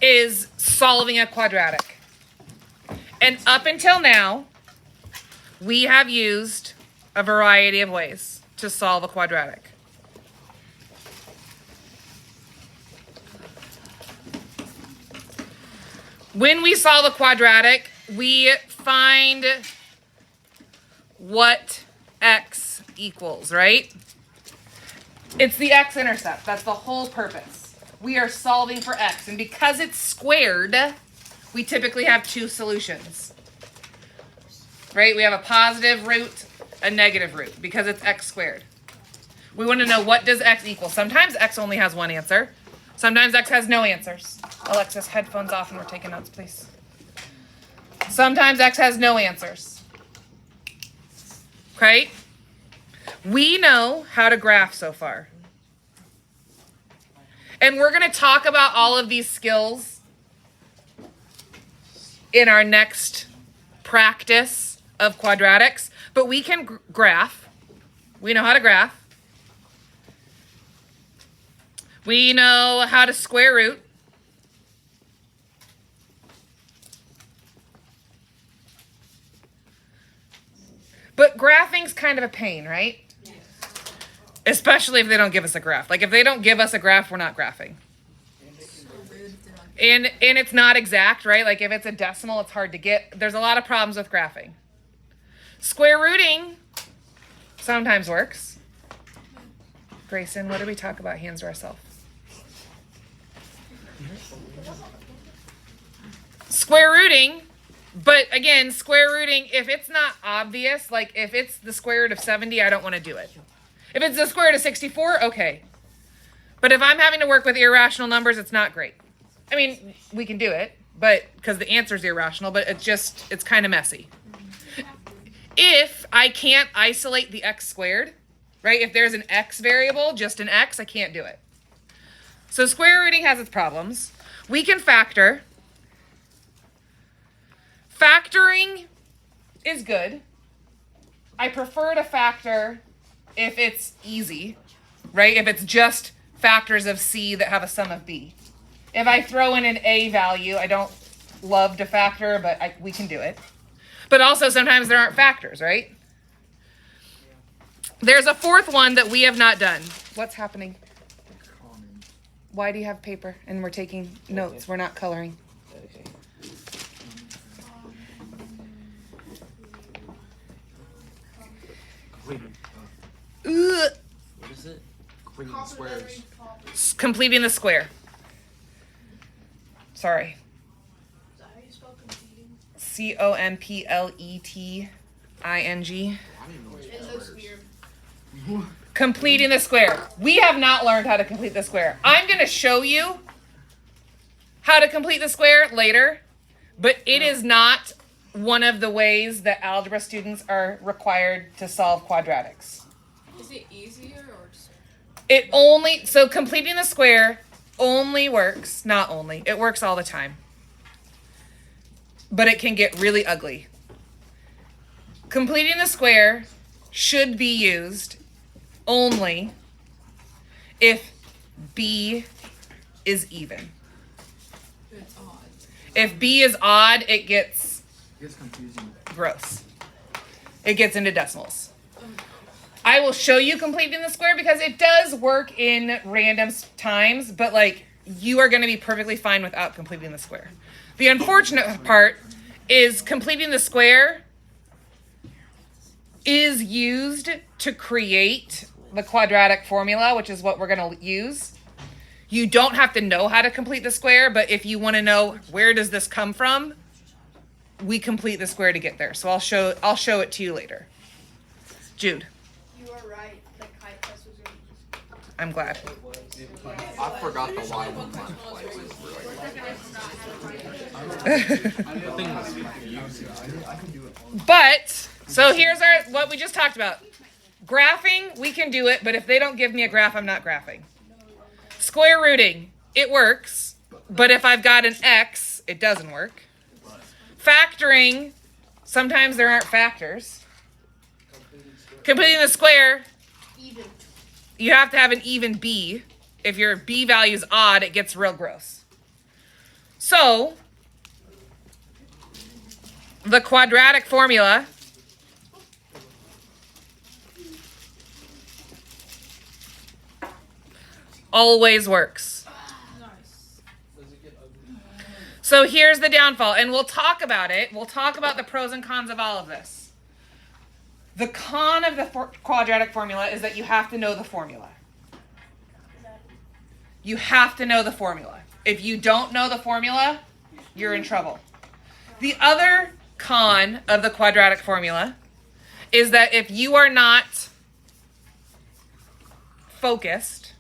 is solving a quadratic. And up until now, we have used a variety of ways to solve a quadratic. When we solve a quadratic, we find what x equals, right? It's the x-intercept. That's the whole purpose. We are solving for x. And because it's squared, we typically have two solutions. Right? We have a positive root, a negative root, because it's x squared. We want to know, what does x equal? Sometimes x only has one answer. Sometimes x has no answers. Alexis, headphones off and we're taking notes, please. Sometimes x has no answers. Okay? We know how to graph so far. And we're going to talk about all of these skills in our next practice of quadratics. But we can graph. We know how to graph. We know how to square root. But graphing's kind of a pain, right? Yes. Especially if they don't give us a graph. Like if they don't give us a graph, we're not graphing. And it's not exact, right? Like if it's a decimal, it's hard to get. There's a lot of problems with graphing. Square rooting sometimes works. Grayson, what did we talk about hands to ourselves? Square rooting, but again, square rooting, if it's not obvious, like if it's the square root of 70, I don't want to do it. If it's the square root of 64, okay. But if I'm having to work with irrational numbers, it's not great. I mean, we can do it, but because the answer is irrational, but it's kind of messy. If I can't isolate the x squared, right? If there's an x variable, just an x, I can't do it. So square rooting has its problems. We can factor. Factoring is good. I prefer to factor if it's easy, right? If it's just factors of C that have a sum of B. If I throw in an A value, I don't love to factor, but we can do it. But also sometimes there aren't factors, right? There's a fourth one that we have not done. What's happening? Why do you have paper and we're taking notes? We're not coloring. What is it? Completing the squares. Completing the square. Sorry. Is that how you spell completing? Completing. I didn't know what It looks weird. Completing the square. We have not learned how to complete the square. I'm going to show you how to complete the square later, but it is not one of the ways that algebra students are required to solve quadratics. Is it easier or just... So completing the square only works, not only, it works all the time. But it can get really ugly. Completing the square should be used only if B is even. It's odd. If B is odd, it gets confusing. gross. It gets into decimals. I will show you completing the square because it does work in random times, but like you are going to be perfectly fine without completing the square. The unfortunate part is completing the square is used to create the quadratic formula, which is what we're going to use. You don't have to know how to complete the square, but if you want to know where does this come from, we complete the square to get there. So I'll show it to you later. Jude. You are right. The kite test was really easy. I'm glad. I forgot the y one time But so here's what we just talked about. Graphing, we can do it, but if they don't give me a graph, I'm not graphing. Square rooting, it works, but if I've got an x, it doesn't work. Factoring, sometimes there aren't factors. Completing the square, Even. you have to have an even b. If your b value is odd, it gets real gross. So, the quadratic formula always works. So here's the downfall, and we'll talk about it. We'll talk about the pros and cons of all of this. The con of the quadratic formula is that you have to know the formula. You have to know the formula. If you don't know the formula, you're in trouble. The other con of the quadratic formula is that if you are not focused,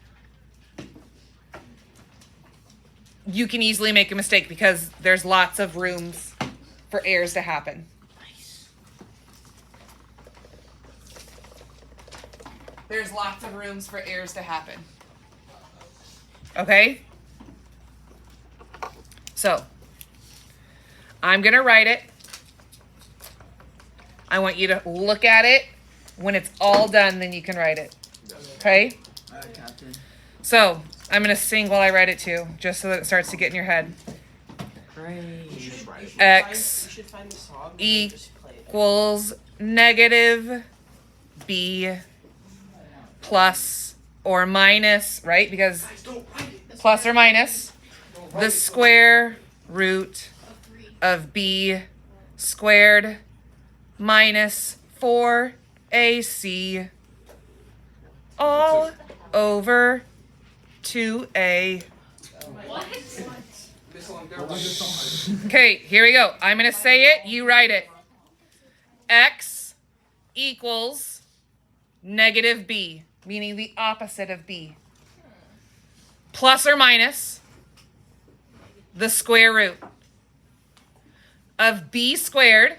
you can easily make a mistake because there's lots of rooms for errors to happen. There's lots of rooms for errors to happen. Okay? So, I'm going to write it. I want you to look at it. When it's all done, then you can write it. Okay? So, I'm going to sing while I write it too, just so that it starts to get in your head. X equals negative b plus or minus, right? Because plus or minus the square root of b squared minus 4ac all over 2a. Okay, here we go. I'm going to say it. You write it. X equals negative b, meaning the opposite of b, plus or minus the square root of b squared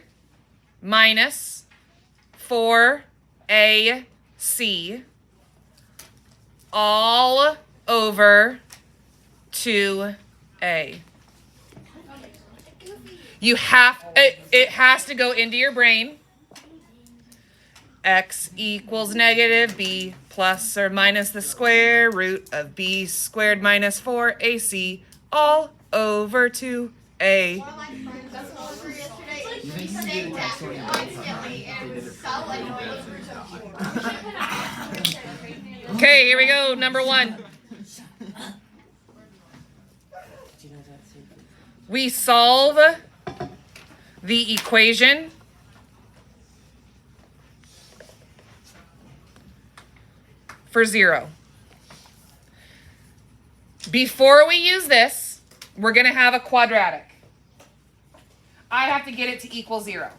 minus 4ac all over 2a. You have, it has to go into your brain. X equals negative b plus or minus the square root of b squared minus 4ac all over 2a. That's what we were yesterday. She sang that constantly and was so annoying. Okay, here we go. Number 1. We solve the equation for 0. Before we use this, we're going to have a quadratic. I have to get it to equal 0.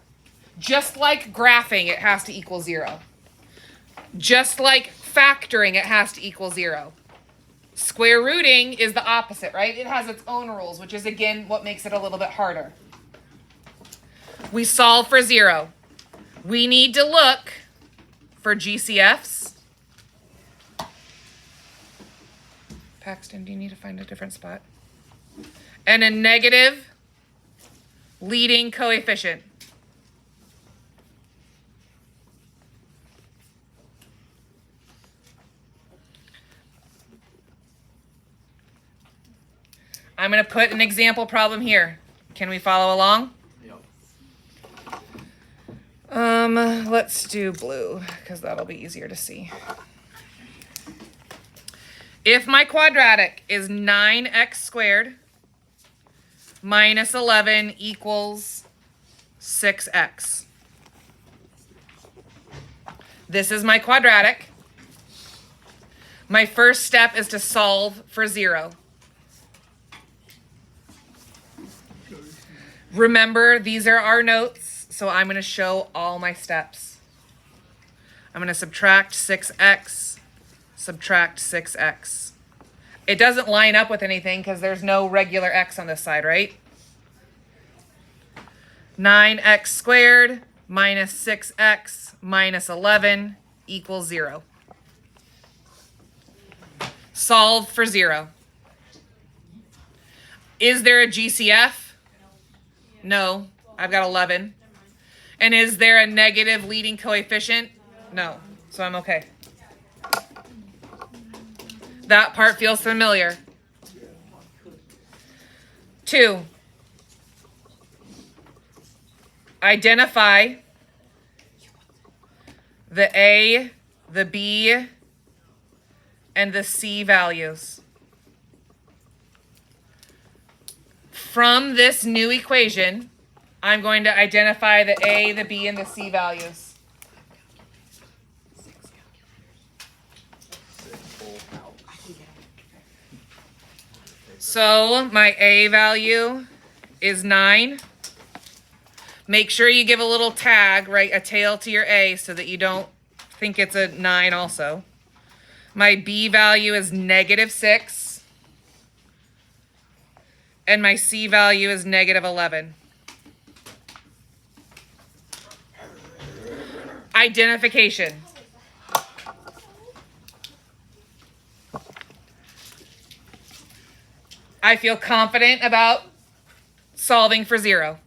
Just like graphing, it has to equal 0. Just like factoring, it has to equal 0. Square rooting is the opposite, right? It has its own rules, which is, again, what makes it a little bit harder. We solve for 0. We need to look for GCFs. Paxton, do you need to find a different spot? And a negative leading coefficient. I'm going to put an example problem here. Can we follow along? Yep. Let's do blue, because that'll be easier to see. If my quadratic is 9x squared minus 11 equals 6x. This is my quadratic. My first step is to solve for 0. Remember, these are our notes, so I'm going to show all my steps. I'm going to subtract 6x, subtract 6x. It doesn't line up with anything because there's no regular x on this side, right? 9x squared minus 6x minus 11 equals 0. Solve for 0. Is there a GCF? No, I've got 11. And is there a negative leading coefficient? No, so I'm okay. That part feels familiar. 2. Identify the A, the B, and the C values. From this new equation, I'm going to identify the A, the B, and the C values. So my A value is 9. Make sure you give a little tag, right, a tail to your A so that you don't think it's a 9 also. My B value is -6. And my C value is -11. Identification. I feel confident about solving for 0.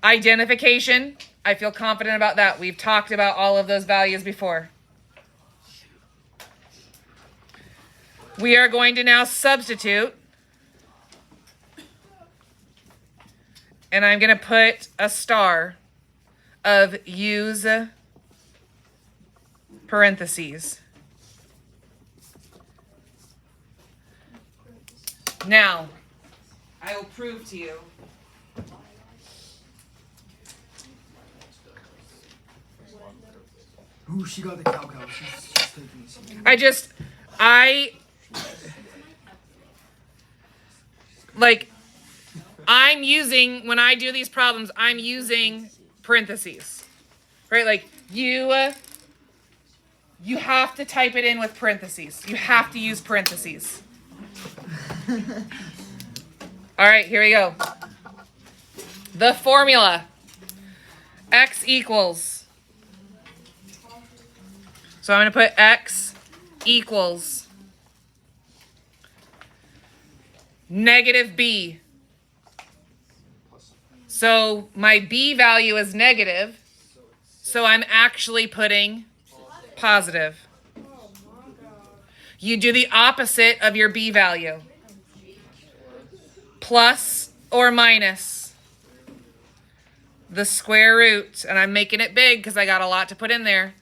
Identification, I feel confident about that. We've talked about all of those values before. We are going to now substitute. And I'm going to put a star of use parentheses. Now, I will prove to you. Ooh, she got the cow. She's taking this. I'm using, when I do these problems, I'm using parentheses, right? Like you have to type it in with parentheses. You have to use parentheses. All right, here we go. The formula, x equals. So I'm going to put x equals -b. So my b value is negative, so I'm actually putting positive. You do the opposite of your b value. Plus or minus the square root, and I'm making it big because I got a lot to put in there.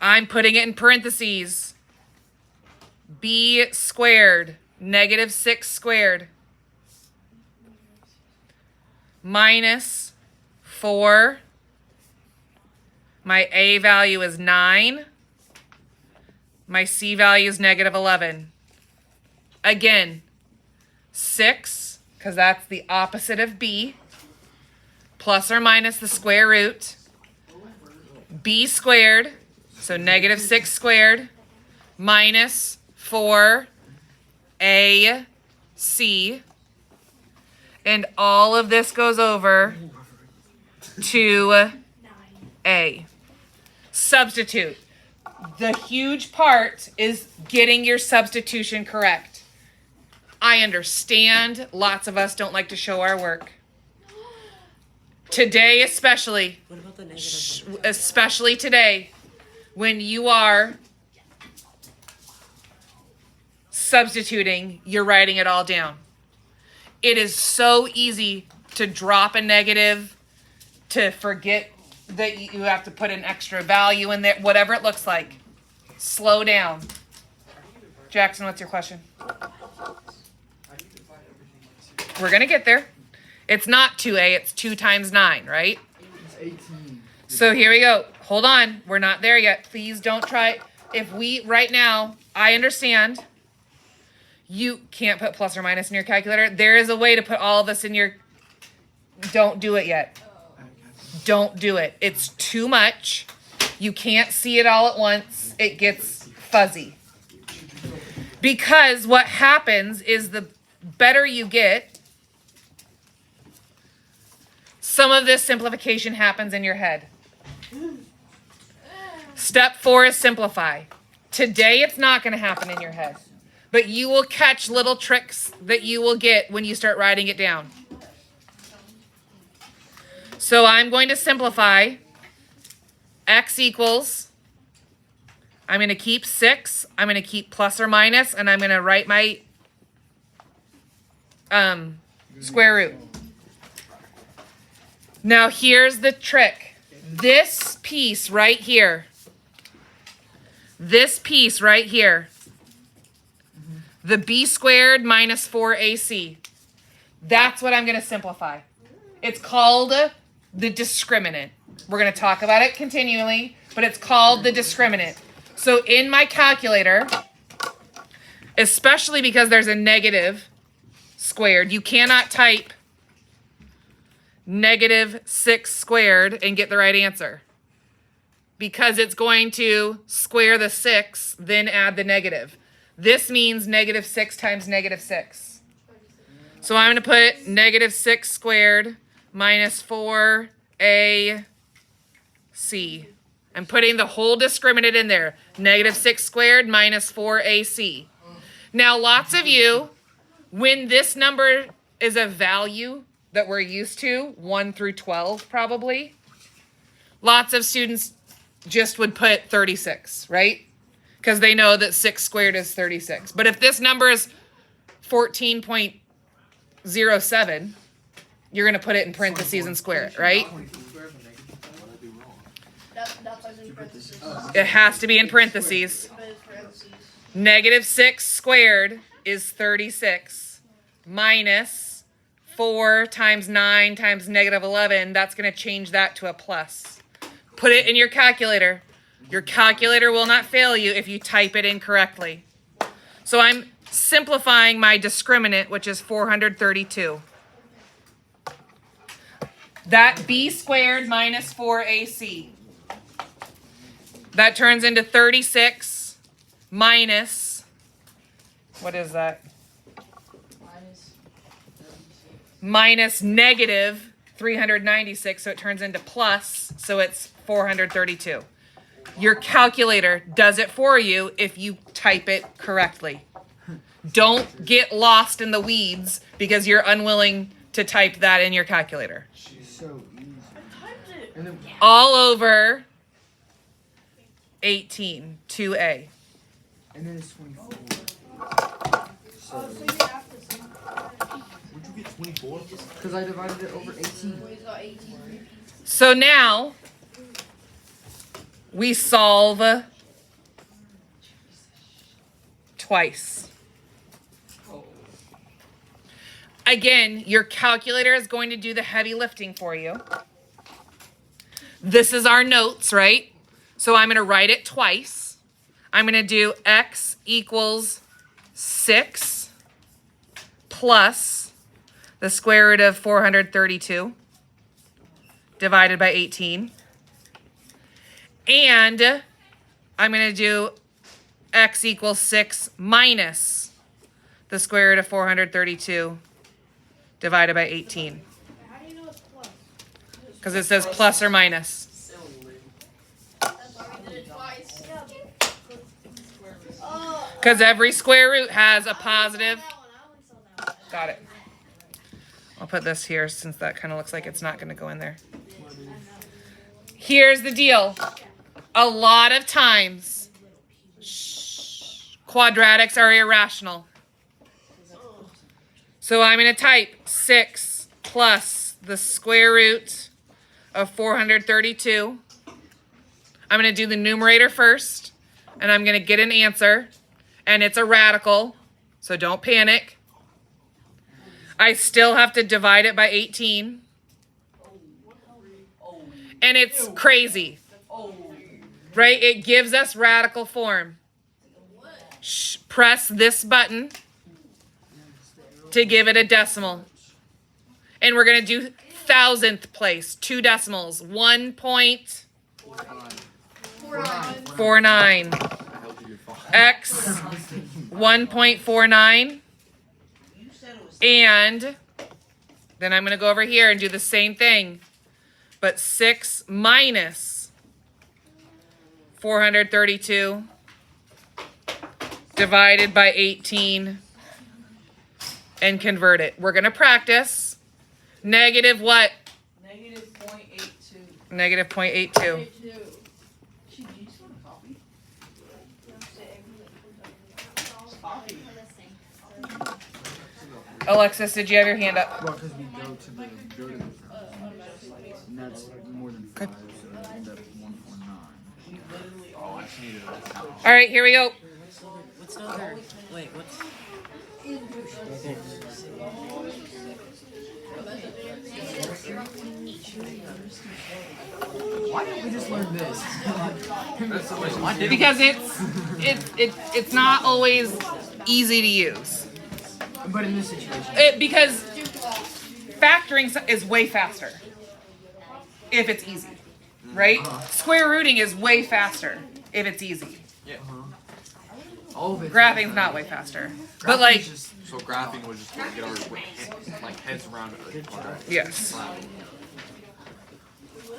I'm putting it in parentheses. B squared, -6 squared, minus 4. My A value is 9. My C value is -11. Again, 6, because that's the opposite of B, plus or minus the square root. B squared, so -6 squared, minus 4 A C, and all of this goes over to A. Substitute. The huge part is getting your substitution correct. I understand lots of us don't like to show our work. Today especially, What about the negative? especially today, when you are substituting, you're writing it all down. It is so easy to drop a negative, to forget that you have to put an extra value in there, whatever it looks like. Slow down. Jackson, what's your question? We're going to get there. It's not 2A, it's 2 times 9, right? It's 18. So here we go. Hold on. We're not there yet. Please don't try. If we, right now, I understand you can't put plus or minus in your calculator. There is a way to put all of this in your, don't do it yet. Don't do it. It's too much. You can't see it all at once. It gets fuzzy. Because what happens is the better you get, some of this simplification happens in your head. Step 4 is simplify. Today it's not going to happen in your head. But you will catch little tricks that you will get when you start writing it down. So I'm going to simplify. X equals, I'm going to keep 6. I'm going to keep plus or minus, and I'm going to write my square root. Now here's the trick. This piece right here, the b squared minus 4ac, that's what I'm going to simplify. It's called the discriminant. We're going to talk about it continually, but it's called the discriminant. So in my calculator, especially because there's a negative squared, you cannot type -6 squared and get the right answer, because it's going to square the 6, then add the negative. This means -6 times -6. So I'm going to put -6 squared minus 4ac. I'm putting the whole discriminant in there. -6 squared minus 4ac. Now, lots of you, when this number is a value that we're used to, 1 through 12 probably, lots of students just would put 36, right? Because they know that 6 squared is 36. But if this number is 14.07, you're going to put it in parentheses and square it, right? It has to be in parentheses. -6 squared is 36 minus 4 times 9 times -11. That's going to change that to a plus. Put it in your calculator. Your calculator will not fail you if you type it incorrectly. So I'm simplifying my discriminant, which is 432. That b squared minus 4ac. That turns into 36 minus, what is that? Minus negative 396, so it turns into plus, so it's 432. Your calculator does it for you if you type it correctly. Don't get lost in the weeds because you're unwilling to type that in your calculator. So easy. And then, All over 18, 2a. and then it's 24. So, Oh, so you have to say. Where'd you get 24? because I divided it over 18. He's got 18. So now we solve twice. Again, your calculator is going to do the heavy lifting for you. This is our notes, right? So I'm going to write it twice. I'm going to do x equals 6 plus the square root of 432 divided by 18. And I'm going to do x equals 6 minus the square root of 432 divided by 18. How do you know it's plus? Because it says plus or minus. That's why we did it twice. Oh. Because every square root has a positive. That one, I only saw that one. Got it. I'll put this here since that kind of looks like it's not going to go in there. Here's the deal. A lot of times, quadratics are irrational. So I'm going to type 6 plus the square root of 432. I'm going to do the numerator first, and I'm going to get an answer, and it's a radical, so don't panic. I still have to divide it by 18. And it's crazy, right? It gives us radical form. Press this button to give it a decimal. And we're going to do thousandth place, 2 decimals, 1.49. X 1.49. And then I'm going to go over here and do the same thing. But 6 minus 432 divided by 18 and convert it. We're going to practice. Negative what? Negative 0.82. Negative 0.82. Alexis, did you have your hand up? Well, because we go to the and that's more than 5, so we end up 149. Oh, I just needed it. All right, here we go. What's the other? Wait, what's? Why didn't we just learn this? That's the question. Why did Because it's not always easy to use. But in this situation, Because factoring is way faster if it's easy, right? Square rooting is way faster if it's easy. all of it. Graphing's not way faster. But like, So graphing was just to get our heads around it. yes.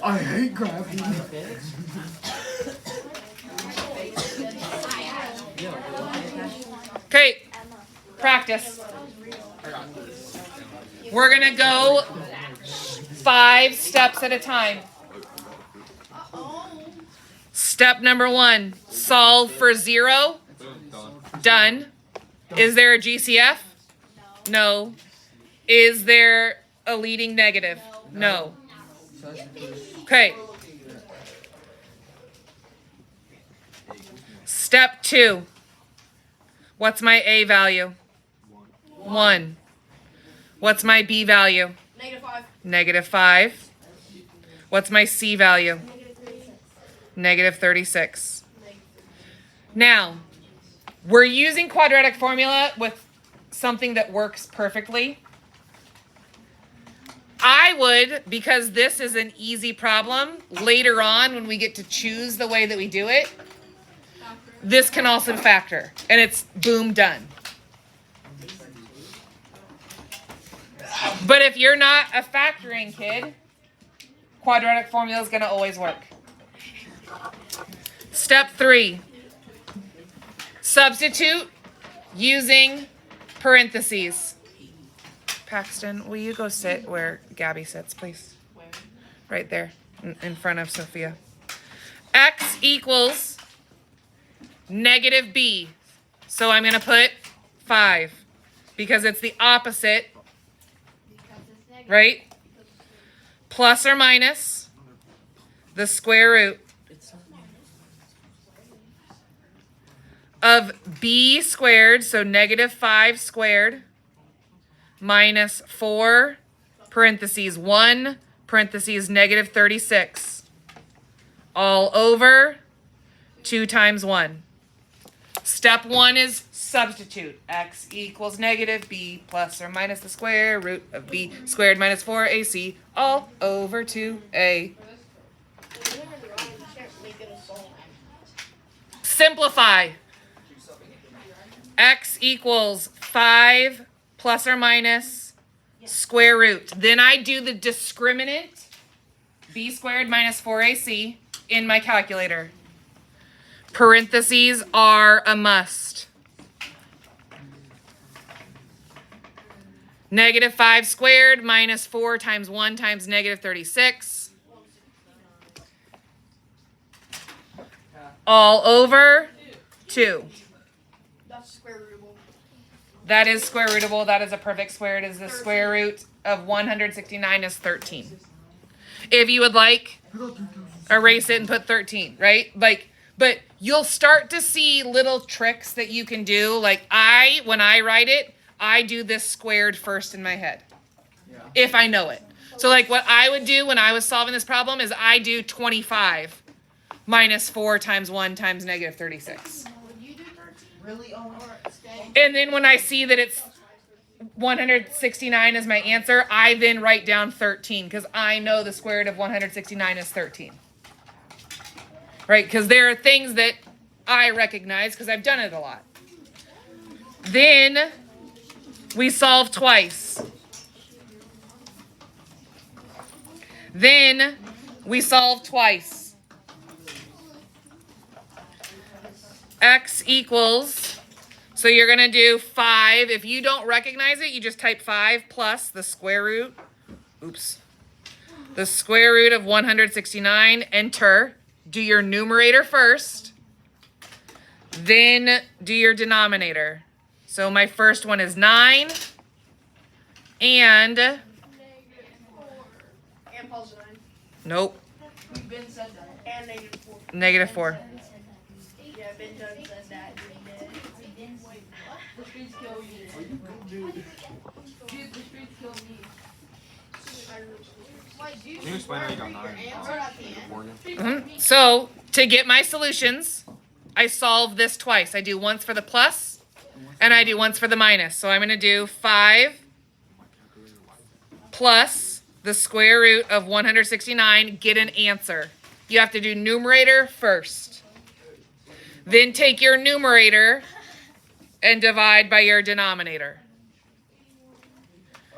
I hate graphing. Okay, practice. We're gonna go 5 steps at a time. Step number 1, solve for 0. Done. Is there a GCF? No. Is there a leading negative? No. Okay. Step 2. What's my A value? 1. What's my B value? -5. -5. What's my C value? -36. Now, we're using quadratic formula with something that works perfectly. I would, because this is an easy problem, later on when we get to choose the way that we do it, this can also factor. And it's boom, done. But if you're not a factoring kid, quadratic formula is going to always work. Step 3. Substitute using parentheses. Paxton, will you go sit where Gabby sits, please? Where? Right there, in front of Sophia. X equals -b. So I'm going to put 5 because it's the opposite, right? Plus or minus the square root of b squared, so -5 squared, minus 4, parentheses 1, parentheses -36, all over 2 times 1. Step 1 is substitute. X equals -b plus or minus the square root of b squared minus 4ac, all over 2a. Simplify. X equals 5 plus or minus square root. Then I do the discriminant, b squared minus 4ac, in my calculator. Parentheses are a must. -5 squared minus 4 times 1 times -36. All over 2. That's square rootable. That is square rootable. That is a perfect square. It is the square root of 169 is 13. If you would like, erase it and put 13, right? But you'll start to see little tricks that you can do. Like when I write it, I do this squared first in my head. If I know it. So like what I would do when I was solving this problem is I do 25 minus 4 times 1 times -36. Really? Oh, And then when I see that it's 169 is my answer, I then write down 13 because I know the square root of 169 is 13. Right? Because there are things that I recognize because I've done it a lot. Then we solve twice. Then we solve twice. X equals, so you're going to do 5. If you don't recognize it, you just type 5 plus the square root. The square root of 169. Enter. Do your numerator first. Then do your denominator. So my first one is 9. And And Paul's 9. nope, We've been said that. And -4. -4. Yeah, Ben done said that. The streets kill you. Dude, the streets kill me. Can you explain how you got 9? Morgan? So to get my solutions, I solve this twice. I do once for the plus, and I do once for the minus. So I'm going to do 5 plus the square root of 169, get an answer. You have to do numerator first. Then take your numerator and divide by your denominator.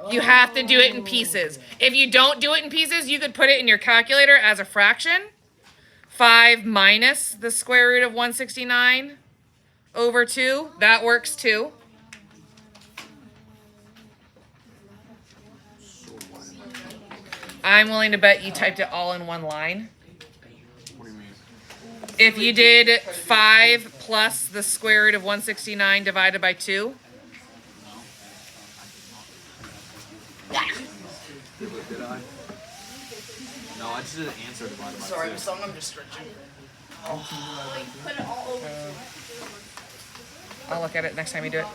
You have to do it in pieces. If you don't do it in pieces, you could put it in your calculator as a fraction. 5 minus the square root of 169 over 2. That works too. I'm willing to bet you typed it all in one line. What do you mean? If you did 5 plus the square root of 169 divided by 2. Did I? No, I just did an answer divided by Sorry, 2. I'm just stretching. Put it all over. I'll look at it next time you do it.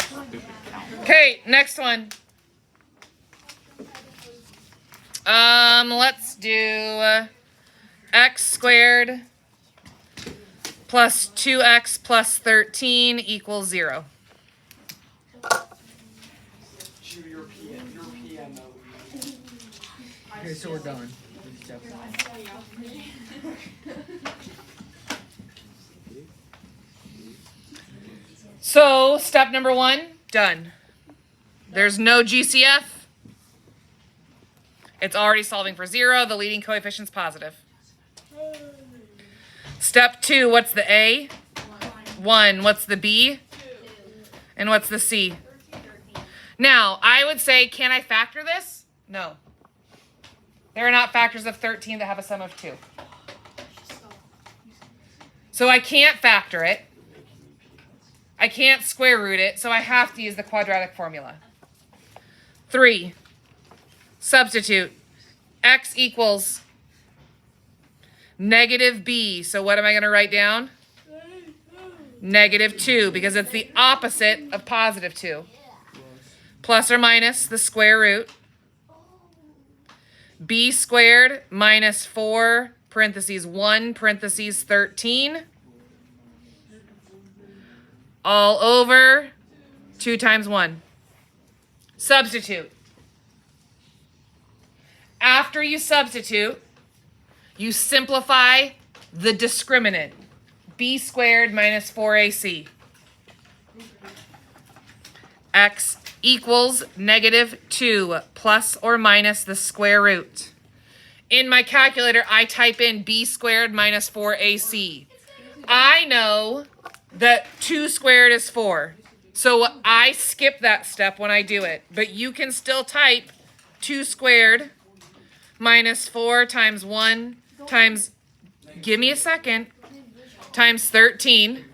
Stupid count. Okay, next one. Let's do x squared plus 2x plus 13 equals 0. Okay, so we're done. So, step number 1, done. There's no GCF. It's already solving for 0. The leading coefficient's positive. Step 2, what's the A? 1. What's the B? And what's the C? Now, I would say, can I factor this? No. There are not factors of 13 that have a sum of 2. So I can't factor it. I can't square root it, so I have to use the quadratic formula. 3. Substitute. X equals negative B. So what am I going to write down? -2, because it's the opposite of positive 2. Plus or minus the square root. B squared minus 4 parentheses 1 parentheses 13. All over 2 times 1. Substitute. After you substitute, you simplify the discriminant. B squared minus 4AC. X equals -2 plus or minus the square root. In my calculator, I type in B squared minus 4AC. I know that 2 squared is 4. So I skip that step when I do it. But you can still type 2 squared minus 4 times 1 times, give me a second, times 13.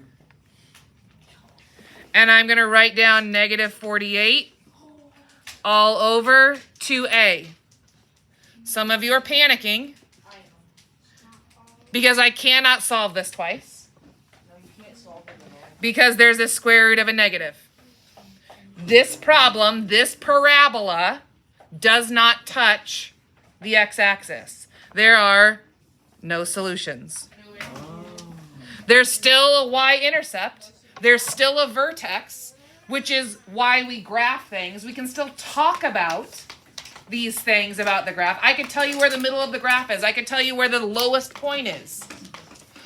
And I'm going to write down -48 all over 2A. Some of you are panicking because I cannot solve this twice. Because there's a square root of a negative. This problem, this parabola, does not touch the x-axis. There are no solutions. There's still a y-intercept. There's still a vertex, which is why we graph things. We can still talk about these things about the graph. I could tell you where the middle of the graph is. I could tell you where the lowest point is.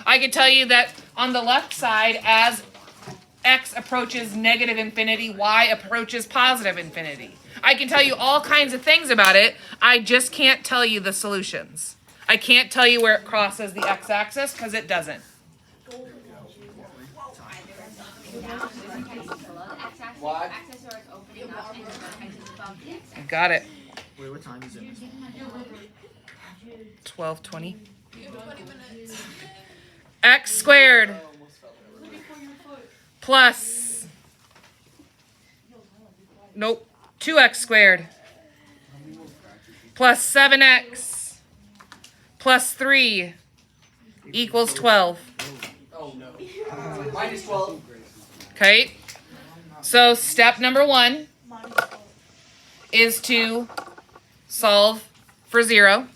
I could tell you that on the left side, as x approaches -infinity, y approaches +infinity. I can tell you all kinds of things about it. I just can't tell you the solutions. I can't tell you where it crosses the x-axis because it doesn't. Got it. Wait, what time is it? 12:20. X squared plus Nope. 2x squared plus 7x plus 3 equals 12. Oh no. Minus 12. Okay. So step number 1 is to solve for 0.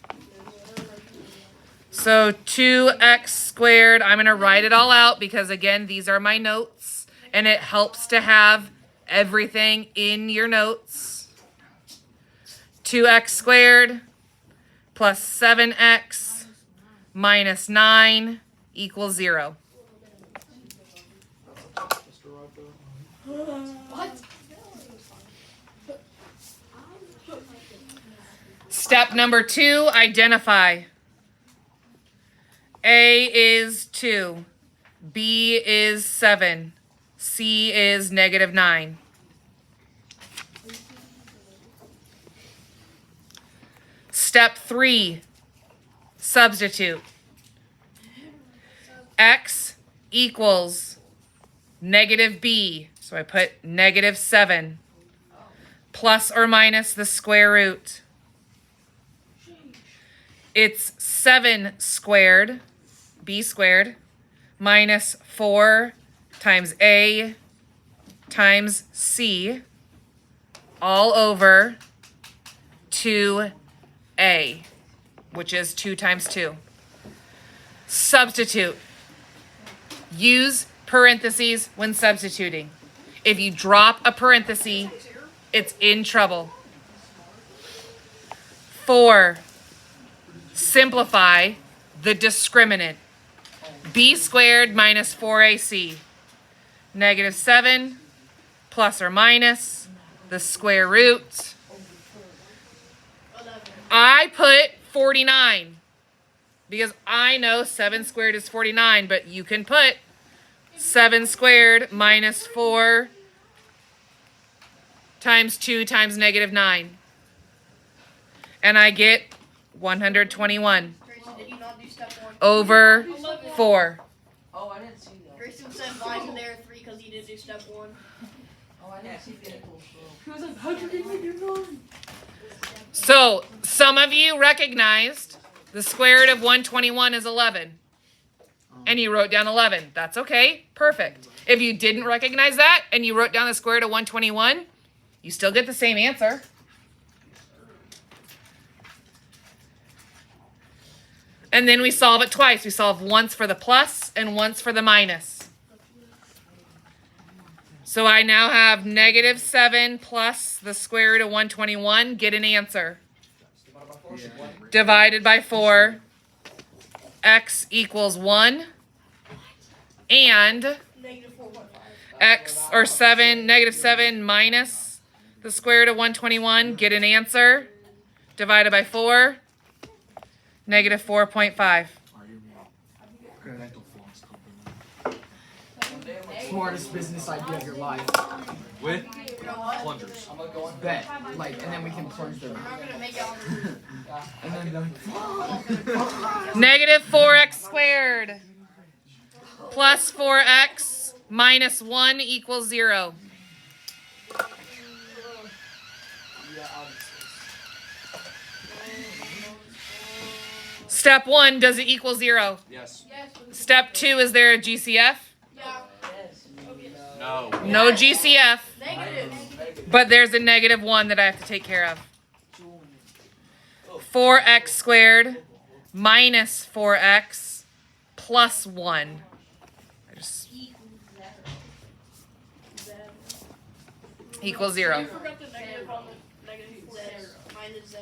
So 2x squared, I'm going to write it all out because, again, these are my notes, and it helps to have everything in your notes. 2x squared plus 7x minus 9 equals 0. What? Step number 2, identify. A is 2. B is 7. C is negative 9. Step 3, substitute. X equals negative B. So I put negative 7 plus or minus the square root. It's 7 squared, B squared, minus 4 times A times C, all over 2A, which is 2 times 2. Substitute. Use parentheses when substituting. If you drop a parenthesis, it's in trouble. 4. Simplify the discriminant. B squared minus 4AC. Negative 7 plus or minus the square root. I put 49 because I know 7 squared is 49, but you can put 7 squared minus 4 times 2 times negative 9. And I get 121 Grayson, did you not do step 1? over 4. Oh, I didn't see that. Grayson said why isn't there a 3 because he did do step 1. Oh, I didn't see the equals. He was like, how'd you get me your 9? So some of you recognized the square root of 121 is 11. And you wrote down 11. That's okay. Perfect. If you didn't recognize that and you wrote down the square root of 121, you still get the same answer. And then we solve it twice. We solve once for the plus and once for the minus. So I now have negative 7 plus the square root of 121. Get an answer. Divided by 4. X equals 1. And Negative 4.5. x, or 7, negative 7 minus the square root of 121. Get an answer. Divided by 4. Negative 4.5. Credential Forms Company. Smartest business idea of your life. With plungers. Bet. Like, and then we can plunge them. I'm not gonna make it on And then like, Negative 4x squared plus 4x minus 1 equals 0. Step 1, does it equal 0? Yes. Step 2, is there a GCF? Yeah. No. No GCF, Negative. but there's a negative 1 that I have to take care of. 4x squared minus 4x plus 1. Equals 0. You forgot the negative on the negative z. Minus z.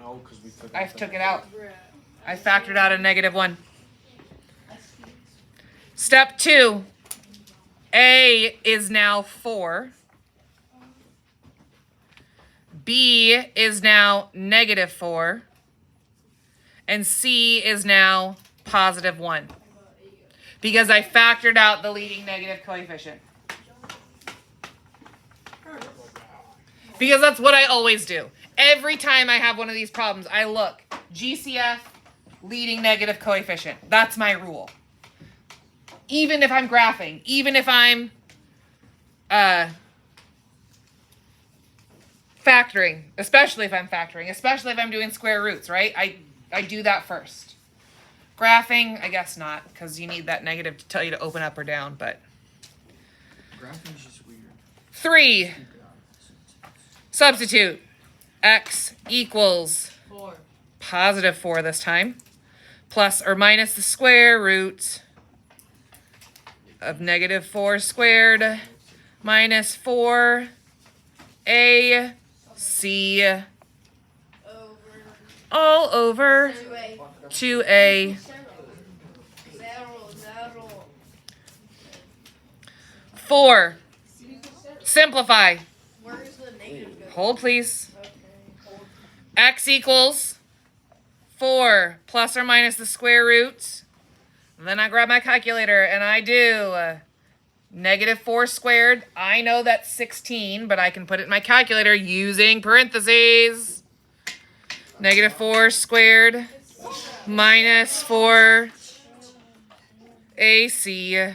No, because we took. I took it out. I factored out a negative 1. Step 2. A is now 4. B is now negative 4. And C is now positive 1. Because I factored out the leading negative coefficient. Because that's what I always do. Every time I have one of these problems, I look. GCF, leading negative coefficient. That's my rule. Even if I'm graphing, even if I'm factoring, especially if I'm factoring, especially if I'm doing square roots, right? I do that first. Graphing, I guess not, because you need that negative to tell you to open up or down, but. Graphing is just weird. 3. Substitute. X equals 4. positive 4 this time. Plus or minus the square root of negative 4 squared minus 4 AC all over 2A. 4. Simplify. Where's the negative go? Hold, please. Okay. X equals 4 plus or minus the square root. And then I grab my calculator and I do negative 4 squared. I know that's 16, but I can put it in my calculator using parentheses. Negative 4 squared minus 4 AC.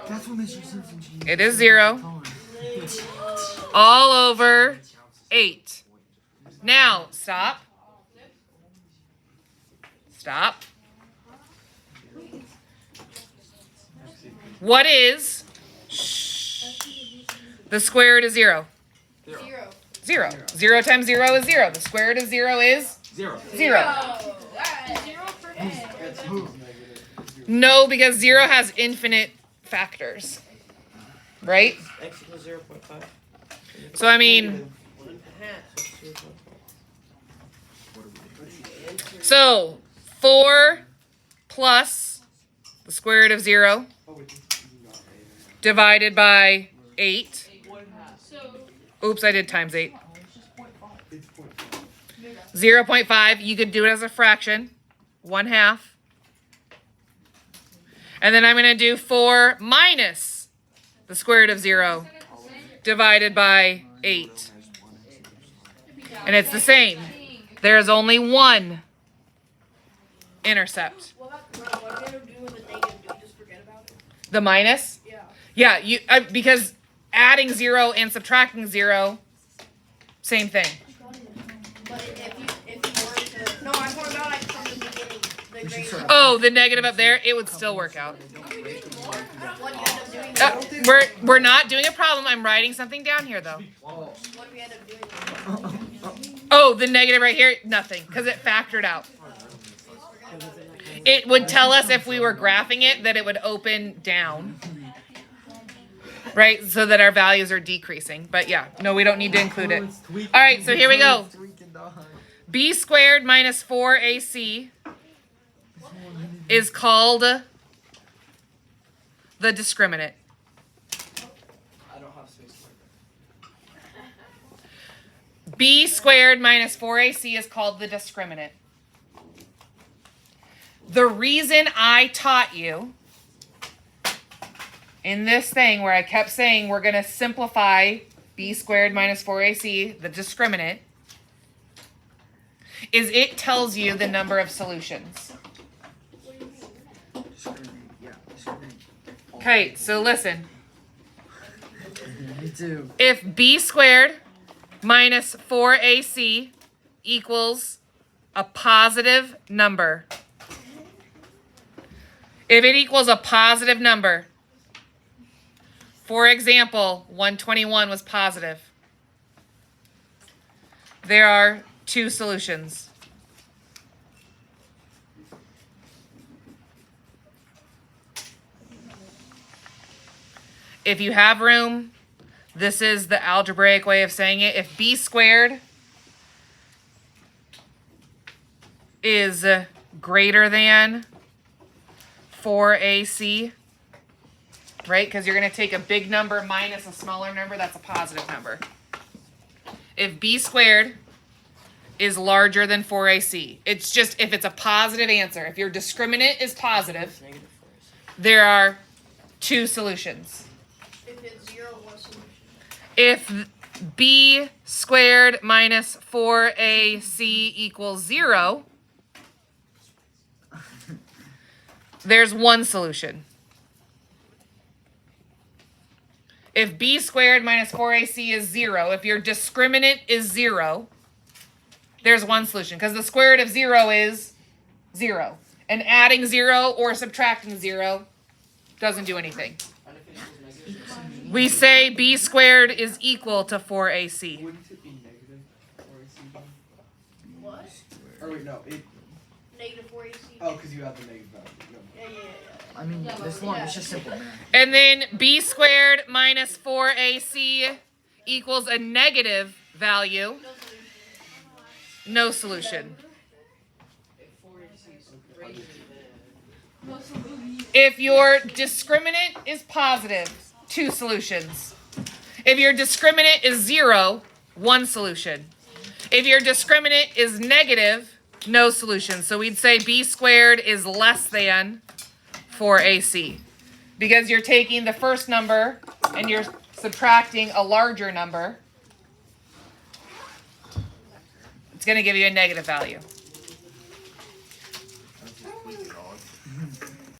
That's what makes you Simpson. It is 0. All over 8. Now, stop. Stop. What is the square root of 0? 0. 0. 0 times 0 is 0. The square root of 0 is 0. 0. Oh, alright. 0 for A. No, because 0 has infinite factors. Right? X equals 0.5. So, I mean, so 4 plus the square root of 0 divided by 8. Oops, I did times 8. 0.5. You could do it as a fraction. 1/2. And then I'm going to do 4 minus the square root of 0 divided by 8. And it's the same. There's only one intercept. What if you end up doing with the negative? Do you just forget about it? The minus? Yeah. Yeah, because adding 0 and subtracting 0, same thing. But if you were to... No, I'm talking about like from the beginning. The grade. Oh, the negative up there, it would still work out. What do you end up doing? We're not doing a problem. I'm writing something down here, though. What do we end up doing? Oh, the negative right here, nothing, because it factored out. It would tell us if we were graphing it that it would open down. Right, so that our values are decreasing. But yeah, no, we don't need to include it. All right, so here we go. B squared minus 4AC is called the discriminant. I don't have space for it. B squared minus 4AC is called the discriminant. The reason I taught you in this thing where I kept saying we're going to simplify B squared minus 4AC, the discriminant, is it tells you the number of solutions. Okay, so listen. Me too. If B squared minus 4AC equals a positive number, if it equals a positive number, for example, 121 was positive, there are 2 solutions. If you have room, this is the algebraic way of saying it. If B squared is greater than 4AC, right? Because you're going to take a big number minus a smaller number, that's a positive number. If B squared is larger than 4AC, it's just if it's a positive answer. If your discriminant is positive, Negative 4. there are 2 solutions. If it's 0, what solution? If B squared minus 4AC equals 0, there's 1 solution. if b squared minus 4ac is 0, if your discriminant is 0, there's one solution. Because the square root of 0 is 0. And adding 0 or subtracting 0 doesn't do anything. We say b squared is equal to 4ac. Wouldn't it be negative 4ac? What? Or wait, no. Negative 4 AC. Oh, because you have the negative value. No. Yeah. I mean, this one, it's just simple math. And then b squared minus 4ac equals a negative value. No solution. If your discriminant is positive, 2 solutions. If your discriminant is 0, 1 solution. If your discriminant is negative, no solution. So we'd say b squared is less than 4ac. Because you're taking the first number and you're subtracting a larger number. It's going to give you a negative value.